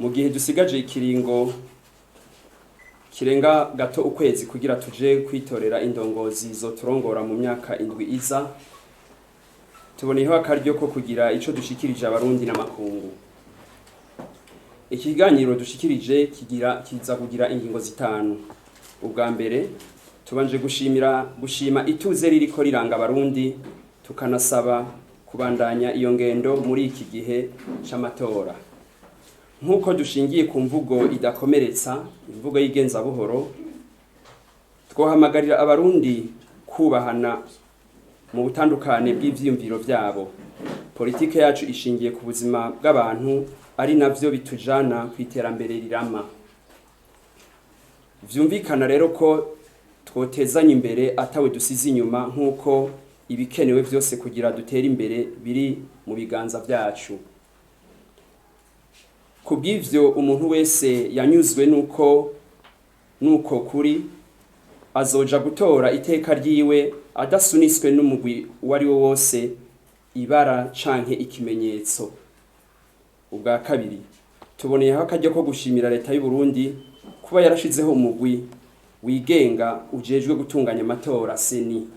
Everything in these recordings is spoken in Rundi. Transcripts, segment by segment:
mu gihe dusigaje ikiringo kirenga gato ukwezi kugira tuje kwitorera indongozi zo turongora mu myaka indwi iza, tuboneyeho akaryo ko kugira ico dushikirije abarundi n'amakungu. Ikiganiro dushikirije kiza kugira ingingo zitanu. Ubwa mbere tubanje gushima ituze ririko riranga abarundi, tukanasaba kubandanya iyo ngendo muri iki gihe c'amatora. Nkuko dushingiye ku mvugo idakomeretsa, imvugo y'igenza buhoro, twohamagarira abarundi kubahana mu butandukane bw'ivyiyumviro vyabo. Politike yacu ishingiye ku buzima bw'abantu, ari navyo bitujana kw'iterambere rirama. Vyumvikana rero ko twotezanya imbere atawe dusize inyuma, nkuko ibikenewe vyose kugira dutere imbere biri mu biganza vyacu. Kubw'ivyo umuntu wese yanyuzwe nuko kuri azoja gutora iteka ryiwe adasuniswe n'umugwi uwari wo wose, ibara canke ikimenyetso. Ubwa kabiri tuboneyeho akaryo ko gushimira leta y'u Burundi kuba yarashizeho umugwi wigenga ujejwe gutunganya amatora seni,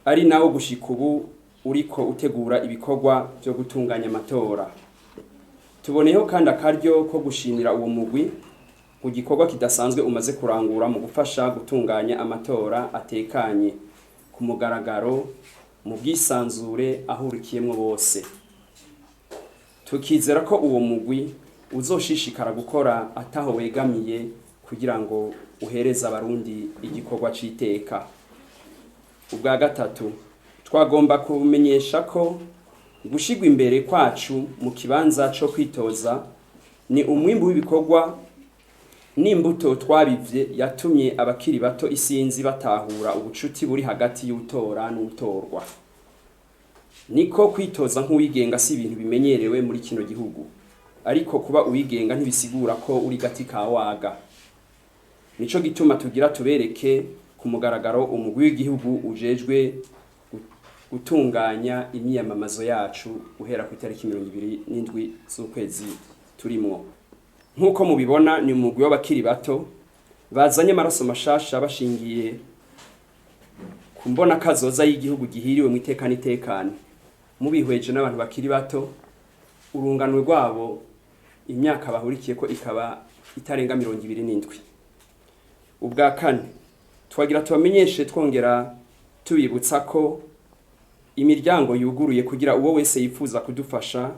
ari nawo gushika ubu uriko utegura ibikorwa vyo gutunganya amatora. Tuboneyeho kandi akaryo ko gushimira uwo mugwi ku gikorwa kidasanzwe umaze kurangura mu gufasha gutunganya amatora atekanye, ku mugaragaro, mu bwisanzure ahurikiyemwo bose. Tukizera ko uwo mugwi uzoshishikara gukora ataho wegamiye kugira ngo uhereze abarundi igikorwa c'iteka. Ubwa gatatu twagomba kumenyesha ko gushigwa imbere kwacu mu kibanza co kwitoza ni umwimbu w'ibikorwa n'imbuto twabivye yatumye abakiri bato isinzi batahura ubucuti buri hagati y'utora n'utorwa. Niko kwitoza nk'uwigenga si ibintu bimenyerewe muri kino gihugu, ariko kuba uwigenga ntibisigura ko uri gati ka waga. Nico gituma tugira tubereke ku mugaragaro umugwi w'igihugu ujejwe gutunganya imyiyamamazo yacu uhera ku itariki 27 z'ukwezi turimwo. Nkuko mubibona ni umugwi w'abakiri bato bazanye amaraso mashasha bashingiye ku mbona kazoza y'igihugu gihiriwe mu iteka n'itekane. Mubihweje n'abantu bakiri bato, urunganwe rwabo imyaka bahurikiye ko ikaba itarenga 27. Ubwa kane twagira tubamenyeshe twongera tubibutsa ko imiryango yuguruye kugira uwo wese yifuza kudufasha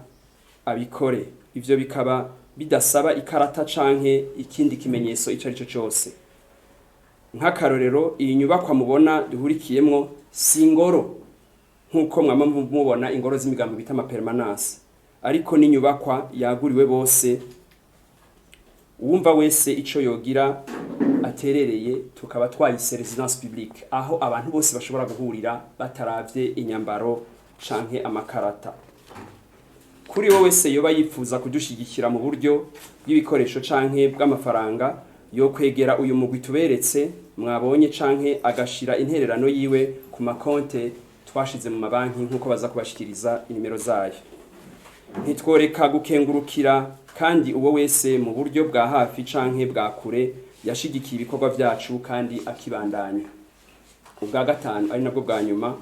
abikore. Ivyo bikaba bidasaba ikarata canke ikindi kimenyetso ico arico cyose. Nk'akarorero, iyi nyubakwa mubona duhurikiyemwo si ingoro nkuko mwama mubona ingoro z'imigambo bita amapermanence, ariko ni nyubakwa yaguriwe bose. Uwumva wese ico yogira aterereye, tukaba twayise residence publique, aho abantu bose bashobora guhurira bataravye inyambaro canke amakarata. Kuri wowe wese yoba yifuza kudushigikira mu buryo bw'ibikoresho canke bw'amafaranga, yo kwegera uyu mugwi tuberetse mwabonye canke agashira intererano yiwe ku makonte twashize mu mabanki nkuko baza kubashikiriza inimero zayo. Ntitworeka gukengurukira kandi uwo wese mu buryo bwa hafi canke bwa kure yashigikiye ibikorwa vyacu kandi akibandanya. Ubwa gatanu ari nabwo bwa nyuma,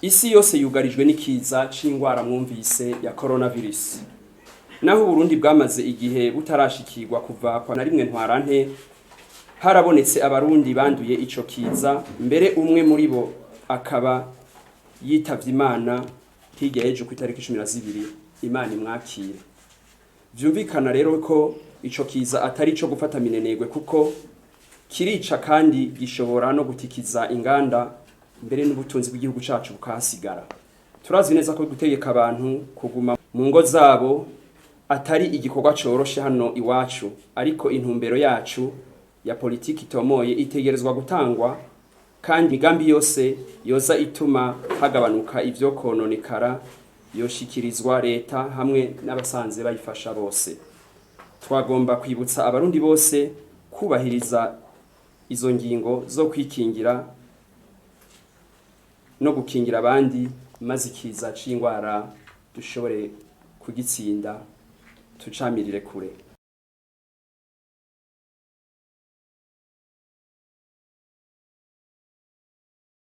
isi yose yugarijwe n'ikiza c'ingwara mwumvise ya coronavirus. Naho Burundi bwamaze igihe butarashikirwa kuva kwa na rimwe ntwarante, harabonetse abarundi banduye ico kiza, mbere umwe muri bo akaba yitavye Imana hirya y'ejo ku itariki 12. Imana imwakire. Vyumvikana rero ko ico kiza atari ico gufata minenegwe, kuko kirica kandi gishobora no gutikiza inganda, mbere n'ubutunzi bw'igihugu cacu bukahasigara. Turazi neza ko gutegeka abantu kuguma mu ngo zabo atari igikorwa coroshe hano iwacu, ariko intumbero yacu ya politiki itomoye itegerezwa gutangwa, kandi imigambi yose yoza ituma hagabanuka ivyo kononekara yoshikirizwa leta hamwe n'abasanze bayifasha bose. Twagomba kwibutsa abarundi bose kubahiriza izo ngingo zo kwikingira no gukingira abandi, maze ikiza c'ingwara dushobore kugitsinda tucamirire kure.